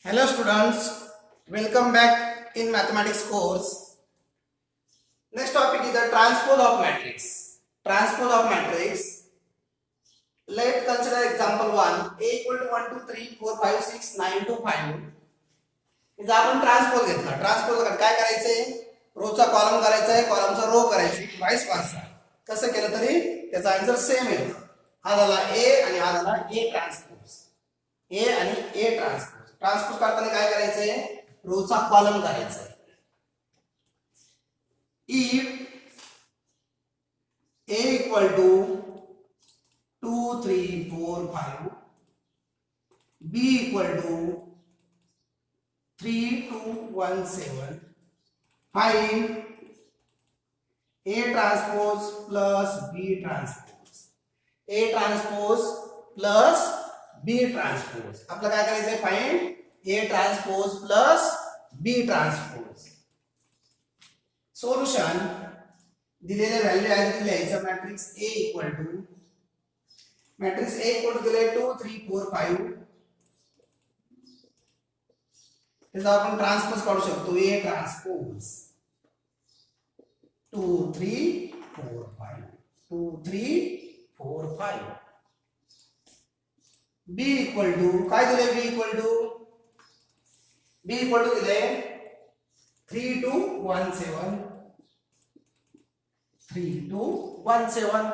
Hello students, welcome back in mathematics course. Next topic is the transpose of matrix. Transpose of matrix. Let's consider example 1. A equal to 1, 2, 3, 4, 5, 6, 9, 2, 5. इथं आपण transpose घेतला. Transpose काय करायचंय? Rochak column करायचा आहे, कॉलमचा रो करायची, vice versa. कसं केलं तरी त्याचा आन्सर सेम येईल. हा झाला A आणि हा झाला A ट्रान्सपोज. A आणि A ट्रान्सपोज. ट्रान्सपोज करताना काय करायचंय? रोचा कॉलम करायचा आहे. If A equal to 2, 3, 4, 5, B equal to 3, 2, 1, 7, find A transpose plus B transpose. A transpose plus B transpose. आपलं काय करायचंय? Find A transpose plus B transpose. Solution दिलेले व्हॅल्यू ऍज लिहायचं. मॅट्रिक्स A इक्वल टू दिले 2, 3, 4, 5. त्याचा आपण transpose काढू शकतो. A transpose 2, 3, 4, 5. 2, 3, 4, 5. B equal to काय दिले? B इक्वल टू दिले 3, 2, 1, 7. 3, 2, 1, 7.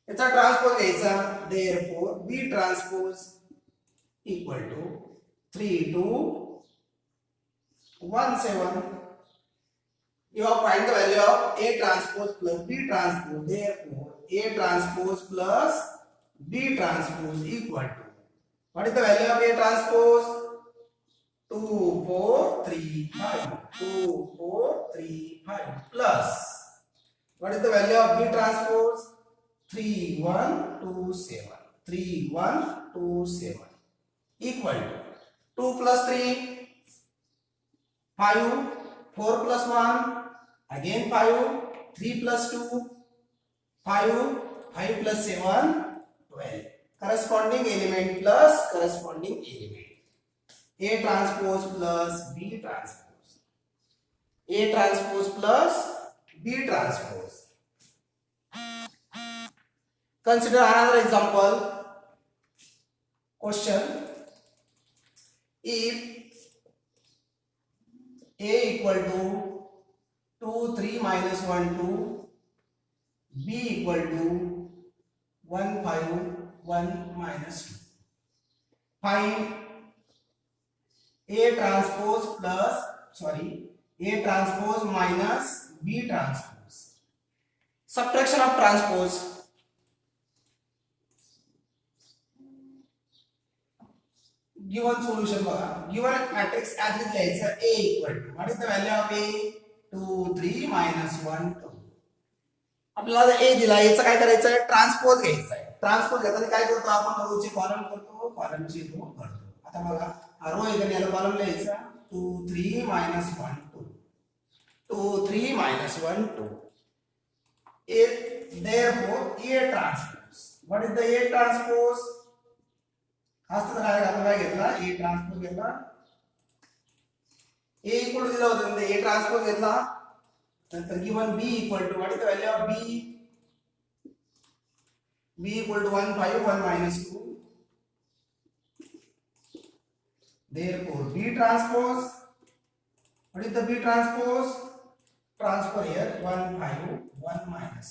याचा ट्रान्सपोज घ्यायचा. Therefore B transpose equal to 3, 2, 1, 7. You have find the value of A transpose plus B transpose. Therefore A transpose plus B transpose equal to, what is the value of A transpose? 2, 4, 3, 5. 2, 4, 3, 5 plus, what is the value of B transpose? 3, 1, 2, 7. 3, 1, 2, 7 equal to 2 plus 3, 5. 4 plus 1, again 5. 3 plus 2, 5. 5 plus 7, 12. Corresponding element plus corresponding element. A transpose plus B transpose. A transpose plus B transpose. Consider another example. Question. If A equal to 2, 3 minus 1, 2. B equal to 1, 5, 1 minus 2. Find A transpose minus B transpose. Subtraction of transpose. Given solution बघा. Given matrix as is लिहायचं. A equal to, what is the value of A? 2, 3 minus 1, 2. आपल्याला A दिला. याचं काय करायचं? Transpose घ्यायचा आहे. Transpose घेताना काय करतो आपण? रोचे कॉलम करतो, कॉलमचे रो करतो. आता बघा, हा रो आहे, याला कॉलम लिहायचा. 2, 3 minus 1, 2. 2, 3 minus 1, 2. Therefore A transpose. What is the A transpose? आपण काय घेतला? A ट्रान्सपोज घेतला. A इक्वल टू दिला होता म्हणजे A ट्रान्सपोज घेतला. नंतर given B equal to, what is the value of B? B equal to 1, 5, 1 minus 2. Therefore B transpose, what is the B transpose? Transfer here 1, 5, 1 minus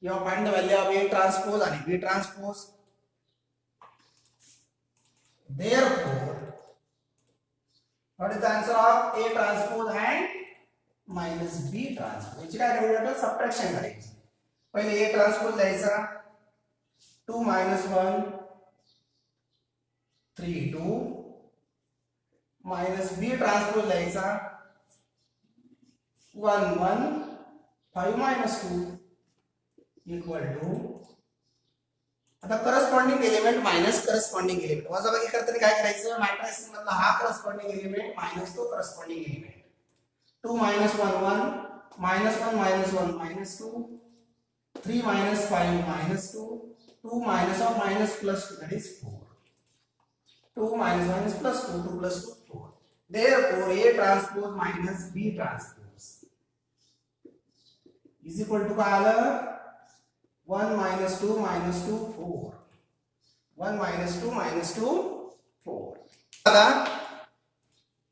2. You have find the value of A transpose and B transpose. Therefore, what is the answer of A transpose and minus B transpose? याची काय करायचं? Subtraction करायची. पहिले A transpose लिहायचा. 2 minus 1, 3, 2 minus B transpose लिहायचा. 1, 1, 5 minus 2 equal to, आता corresponding element minus corresponding element. वजाबाकी करताना काय करायचं? मॅट्रिक्स मधला हा करस्पॉन्डिंग एलिमेंट मायनस तो corresponding element. 2 minus 1, 1 minus 1 minus 1 minus 2. 3 minus 5 minus 2. 2 minus of minus plus 2, that is 4. 2 minus 1 is plus 2, 2 plus 2, 4. Therefore, A transpose minus B transpose is equal to काय आलं 1 minus 2 minus 2 4. 1 minus 2 minus 2 4.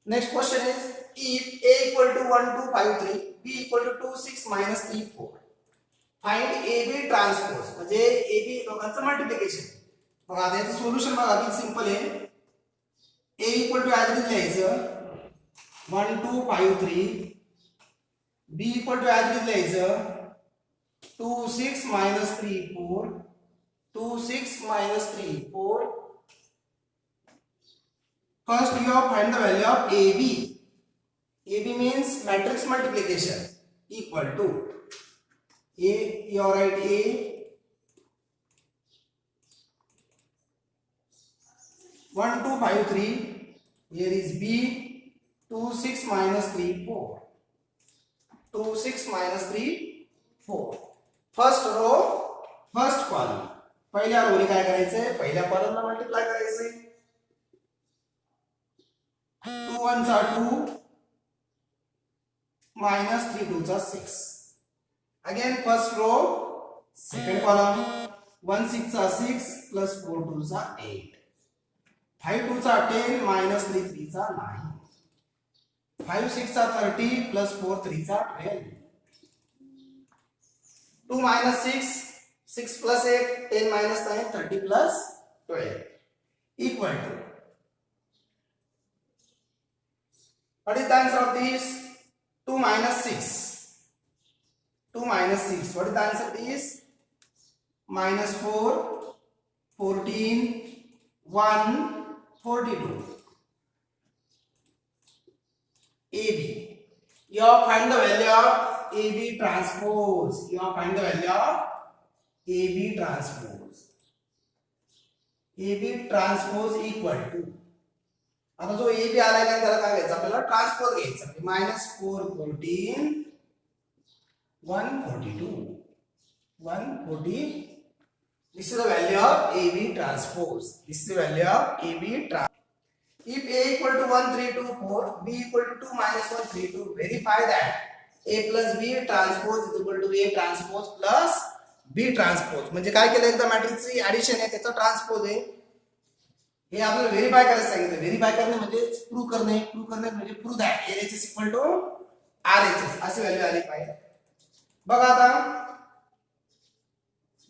Next question is if A equal to 1 2 5 3, B equal to 2 6 minus 3 4. Find AB transpose म्हणजे AB दोघांचं multiplication. मग आता याचं solution बघा किती simple आहे. A equal to as it is लिहायचं 1 2 5 3. B equal to as it is लिहायचं 2 6 minus 3 4. 2 6 minus 3 4. First you have find the value of AB. AB means matrix multiplication equal to A, you write A 1 2 5 3. Here is B 2 6 minus 3 4. 2 6 minus 3 4. First row first column. पहिल्या रोने काय करायचंय पहिल्या कॉलमला multiply करायचंय. 2 1 चा 2 minus 3 2 चा 6. Again first row second column 1 6 चा 6 plus 4 2 चा 8. 5 2 चा 10 minus 3 3 चा 9. 5 6 चा 30 plus 4 3 चा 12. 2 minus 6 6 plus 8 10 minus 9 30 plus 12 equal to. What is the answer of this? 2 minus 6. 2 minus 6. What is the answer of this? Minus 4 14 1 42. AB. You have find the value of AB transpose. You have find the value of AB transpose. AB transpose equal to. आता जो AB आलाय का त्याला काय घ्यायचं आपल्याला transpose घ्यायचा. minus 4 14 142. 140. This is the value of AB transpose. This is the value of AB transpose. If A equal to 1 3 2 4, B equal to 2 minus 1 3 2, verify that A plus B transpose is equal to A transpose plus B transpose. म्हणजे काय केलं एकदा मॅट्रिक्सची addition आहे त्याचा transpose आहे. हे आपल्याला verify करायला सांगितलं. व्हेरीफाय करणे म्हणजे प्रूव्ह करणे. प्रूव्ह करणे म्हणजे prove that LHS equal to RHS अशी व्हॅल्यू आली पाहिजे. बघा आता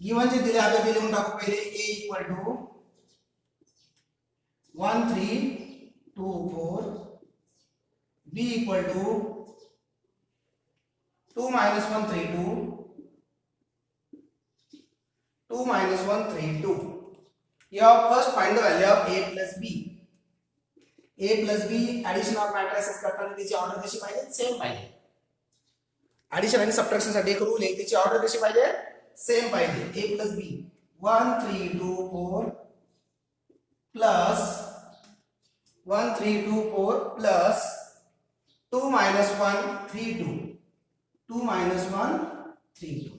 गिवन जे दिले आपल्याला लिहून टाकू पहिले. A equal to 1 3 2 4. B equal to 2 minus 1 3 2. 2 minus 1 3 2. You have first find the value of A plus B. A plus B addition of matrices करताना त्याची ऑर्डर कशी पाहिजे सेम पाहिजे. ऍडिशन आणि सबट्रॅक्शन साठी एक रूल आहे त्याची ऑर्डर कशी पाहिजे सेम पाहिजे. A plus B 1 3 2 4 plus 1 3 2 4 plus 2 minus 1 3 2. 2 minus 1 3 2.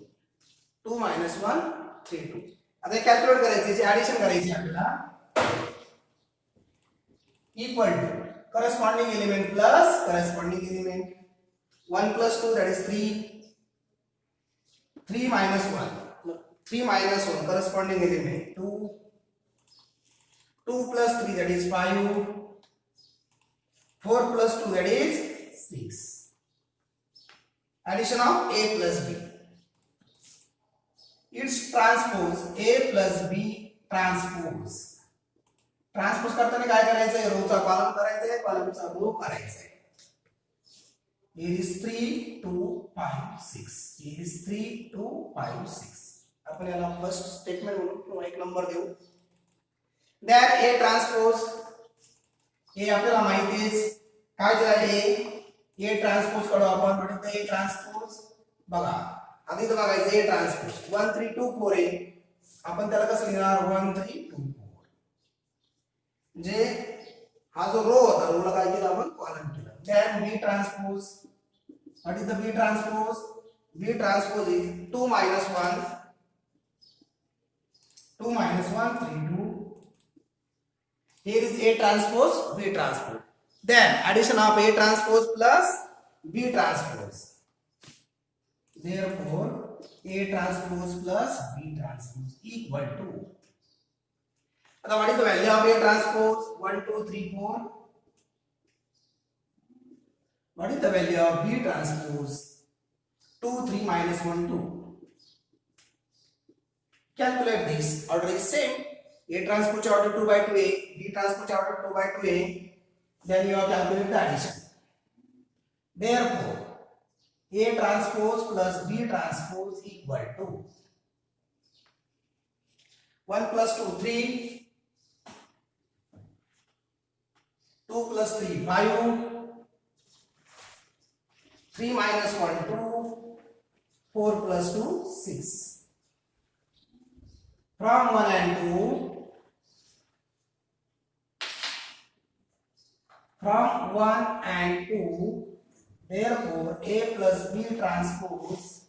2 minus 1 3 2. आता कॅल्क्युलेट करायची ऍडिशन करायची आपल्याला. Equal to corresponding element plus corresponding element. 1 plus 2 that is 3. 3 minus 1. 3 minus 1 corresponding element 2. 2 plus 3 that is 5. 4 plus 2 that is 6. Addition of A plus B. Its transpose A plus B transpose. Transpose करताना काय करायचंय Rochak column करायचंय कॉलमचा रो करायचंय. Here is 3 2 5 6. Here is 3 2 5 6. आपण याला first statement म्हणून किंवा एक नंबर देऊ. That A transpose हे आपल्याला माहिती आहे काय दिलं आहे. A transpose काढू आपण. म्हणजे A transpose बघा आधी तर बघायचं A transpose 1 3 2 4 आहे. आपण त्याला कसं लिहिणार 1 3 2 4. म्हणजे हा जो रो होता रोला काय केलं आपण कॉलम केलं. Then B transpose. What is the B transpose? B transpose is 2 minus 1. 2 minus 1 3 2. Here is A transpose B transpose. Then addition of A transpose plus B transpose. Therefore A transpose plus B transpose equal to. Now what is the value of A transpose? 1 2 3 4. What is the value of B transpose? 2 3 minus 1 2. Calculate this. Order is same. A transpose order 2 by 2A, B transpose order 2 by 2A. Then you have calculated the addition. Therefore, A transpose plus B transpose equal to 1 plus 2 3, 2 plus 3 5, 3 minus 1 2, 4 plus 2 6. From 1 and 2, from 1 and 2, therefore A plus B transpose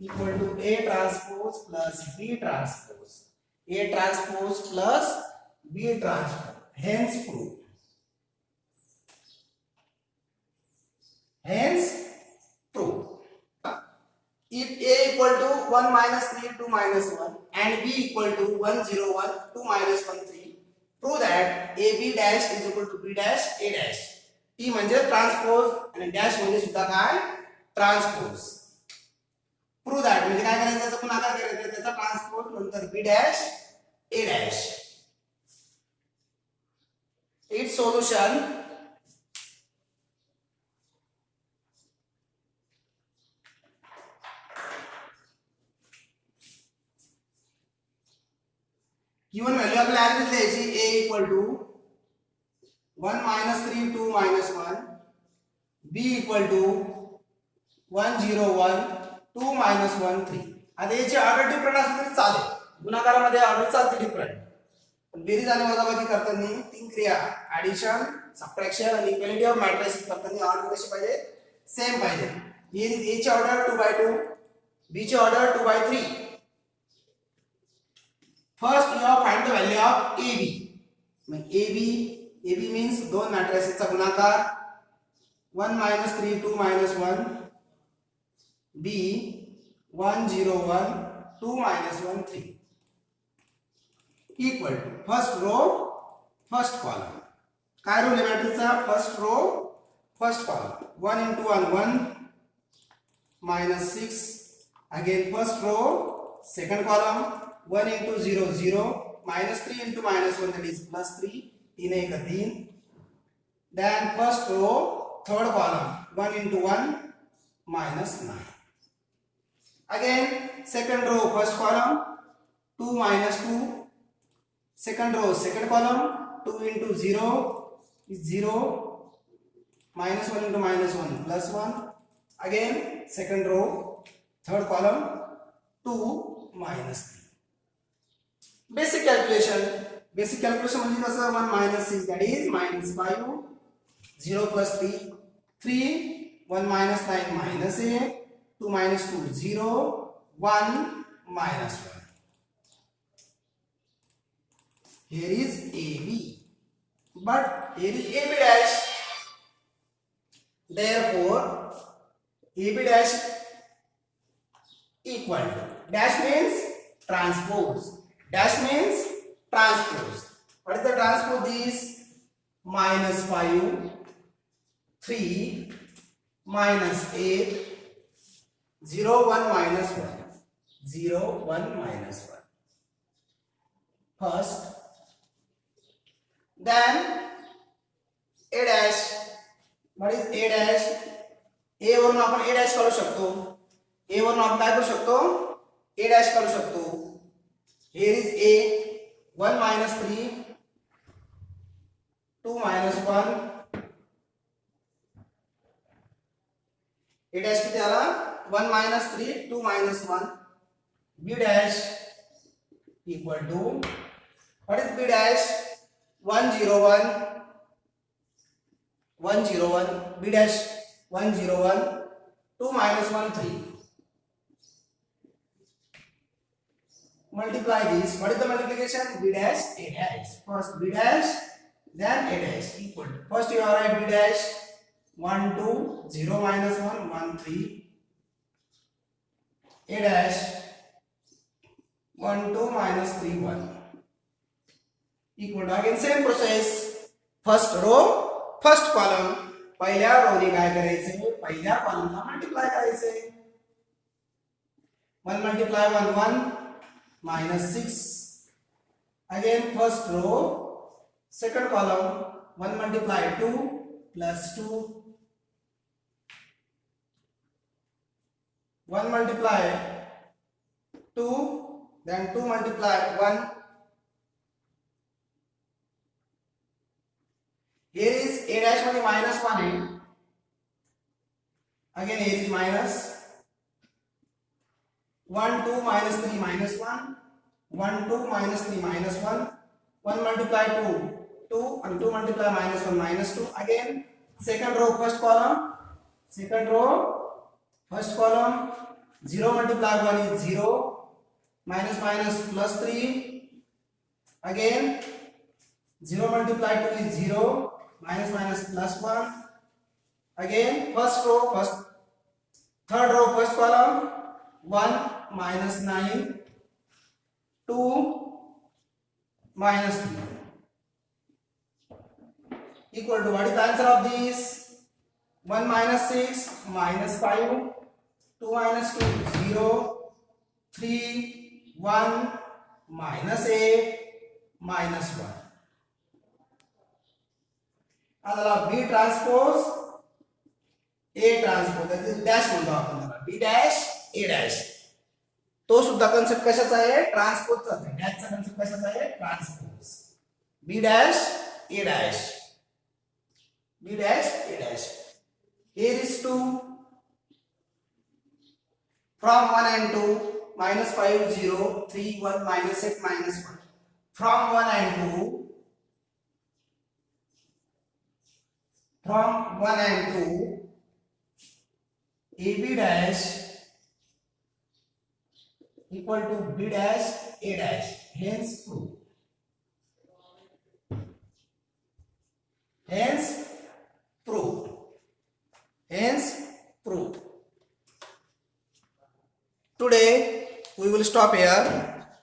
equal to A transpose plus B transpose. A transpose plus B transpose. Hence proof. Hence proof. If A equal to 1 minus 3 2 minus 1 and B equal to 1 0 1 2 minus 1 3, prove that AB dash is equal to B dash A dash. T म्हणजे transpose आणि dash म्हणजे सुद्धा काय transpose. Prove that म्हणजे काय करायचं त्याचा गुणाकार करायचा त्याचा ट्रान्सपोज नंतर B dash A dash. It's solution given value आपल्याला ऍड्रेस द्यायची A equal to 1 minus 3 2 minus 1, B equal to 1 0 1 2 minus 1 3. आता याची ऑर्डर डिफरंट असली तरी चालेल. गुणाकारामध्ये ऑर्डर चालते डिफरंट. पण बेरीज आणि वजाबाकी करताना तीन क्रिया ऍडिशन सबट्रॅक्शन आणि इक्वालिटी ऑफ मॅट्रिसेस करताना ऑर्डर कशी पाहिजे सेम पाहिजे. here is A ची ऑर्डर 2 by 2, B ची order 2 by 3. First you have find the value of AB. AB means दोन मॅट्रिसेसचा गुणाकार 1 minus 3 2 minus 1, B 1 0 1 2 minus 1 3 equal to first row first column. काय rule आहे मॅट्रिक्सचा? First row first column. 1 into 1 1 minus 6. Again first row second column 1 into 0 0 minus 3 into minus 1 that is plus 3. 3 एक 3. Then first row third column 1 into 1 minus 9. Again second row first column 2 minus 2. Second row second column 2 into 0 is 0 minus 1 into minus 1 plus 1. Again second row third column 2 minus 3. Basic calculation म्हणजे कसं 1 minus 6 that is minus 5, 0 plus 3 3, 1 minus 9 minus 8, 2 minus 2 0, 1 minus 1. Here is AB, but here is AB dash. Therefore AB dash equal to dash means transpose. Dash means transpose. What is the transpose? This minus 5, 3, minus 8, 0 1 minus 1, 0 1 minus 1. First, then A dash. What is A dash? A वरून आपण A dash करू शकतो. A वरून आपण काय करू शकतो? A dash करू शकतो. Here is A 1 minus 3, 2 minus 1. A dash किती आला? 1 minus 3, 2 minus 1. B dash equal to, what is B dash? 1 0 1, 1 0 1. B dash 1 0 1, 2 minus 1 3. multiply this. What is the multiplication? B dash A dash. First B dash, then A dash equal to. First you write B dash 1 2 0 minus 1 1 3. A dash 1 2 minus 3 1 equal to. Again same process. First row, first column. पहिल्या row ने काय करायचे? पहिल्या column ला multiply करायचे. 1 multiply 1 1 minus 6. Again first row, second column. 1 multiply 2 plus 2. 1 multiply 2, then 2 multiply 1. Here is A dash मध्ये minus 1 आहे. Again here is minus 1 2 minus 3 minus 1. 1 2 minus 3 minus 1. 1 multiply 2 2 and 2 multiply minus 1 minus 2. Again second row, first column. Second row, first column. 0 multiply 1 is 0. Minus minus plus 3. Again 0 multiply 2 is 0. Minus minus plus 1. Again first row, third row, first column. 1 minus 9. 2 minus 3 equal to. What is the answer of this? 1 minus 6 minus 5. 2 minus 2 0. 3 1 minus 8 minus 1. आता B transpose A transpose dash म्हणतो आपण त्याला. B dash A dash. तो सुद्धा concept कशाचा आहे? ट्रान्सपोजचा आहे. डॅशचा concept कशाचा आहे? Transpose. B dash A dash. B dash A dash. Here is 2 from 1 and 2 minus 5 0 3 1 minus 8 minus 1. From 1 and 2, from 1 and 2, AB dash equal to B dash A dash. Hence proof. Hence proof. Hence proof. Today we will stop here.